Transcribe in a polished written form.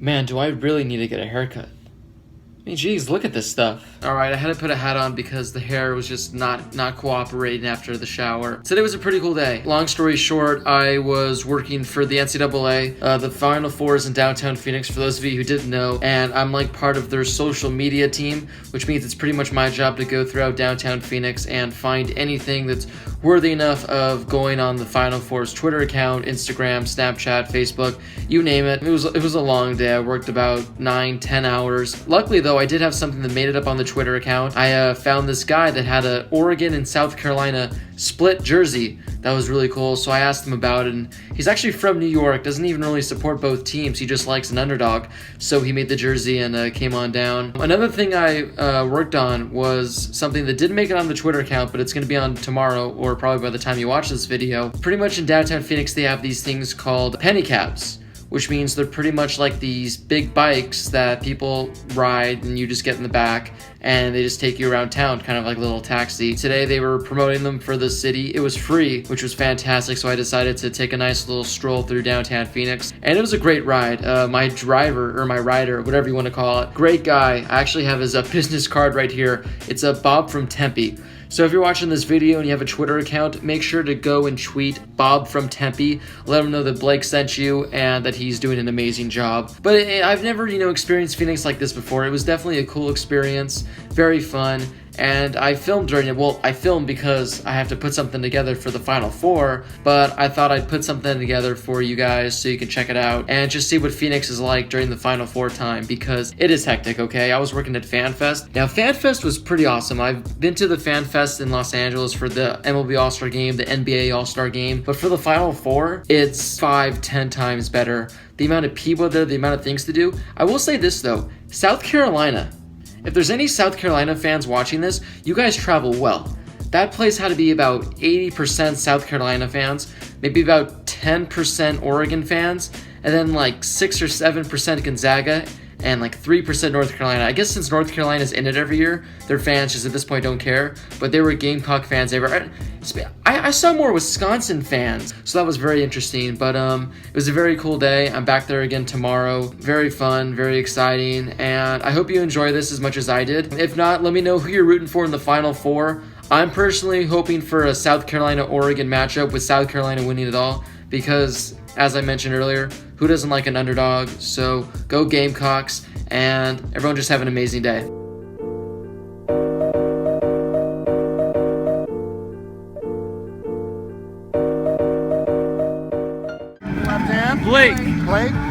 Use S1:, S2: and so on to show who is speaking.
S1: Man, do I really need to get a haircut? I mean, geez, look at this stuff. Alright, I had to put a hat on because the hair was just not cooperating after the shower. Today was a pretty cool day. Long story short, I was working for the NCAA, the Final Fours in downtown Phoenix, for those of you who didn't know, and I'm like part of their social media team, which means it's pretty much my job to go throughout downtown Phoenix and find anything that's worthy enough of going on the Final Four's Twitter account, Instagram, Snapchat, Facebook, you name it. It was a long day. I worked about 9-10 hours. Luckily though, I did have something that made it up on the Twitter account. I found this guy that had a Oregon and South Carolina split jersey. That was really cool. So I asked him about it, and he's actually from New York, doesn't even really support both teams. He just likes an underdog. So he made the jersey and came on down. Another thing I worked on was something that didn't make it on the Twitter account, but it's going to be on tomorrow, or probably by the time you watch this video. Pretty much in downtown Phoenix, they have these things called penny cabs, which means they're pretty much like these big bikes that people ride and you just get in the back and they just take you around town, kind of like a little taxi. Today they were promoting them for the city. It was free, which was fantastic, so I decided to take a nice little stroll through downtown Phoenix, and it was a great ride. My driver, or my rider, whatever you want to call it, great guy. I actually have his business card right here. It's a Bob from Tempe. So if you're watching this video and you have a Twitter account, make sure to go and tweet Bob from Tempe. Let him know that Blake sent you and that he's doing an amazing job. But I've never, experienced Phoenix like this before. It was definitely a cool experience, very fun. And I filmed during it. Well, I filmed because I have to put something together for the Final Four, but I thought I'd put something together for you guys so you can check it out and just see what Phoenix is like during the Final Four time, because it is hectic, okay? I was working at FanFest. Now, FanFest was pretty awesome. I've been to the FanFest in Los Angeles for the MLB All-Star Game, the NBA All-Star Game, but for the Final Four, it's 5-10 times better. The amount of people there, the amount of things to do. I will say this, though. South Carolina. If there's any South Carolina fans watching this, you guys travel well. That place had to be about 80% South Carolina fans, maybe about 10% Oregon fans, and then like 6 or 7% Gonzaga, and like 3% North Carolina. I guess since North Carolina's in it every year, their fans just at this point don't care, but they were Gamecock fans. I saw more Wisconsin fans, so that was very interesting, but it was a very cool day. I'm back there again tomorrow. Very fun, very exciting, and I hope you enjoy this as much as I did. If not, let me know who you're rooting for in the Final Four. I'm personally hoping for a South Carolina-Oregon matchup with South Carolina winning it all, because, as I mentioned earlier, who doesn't like an underdog? So go Gamecocks, and everyone just have an amazing day.
S2: Left hand.
S1: Blake.
S2: Blake.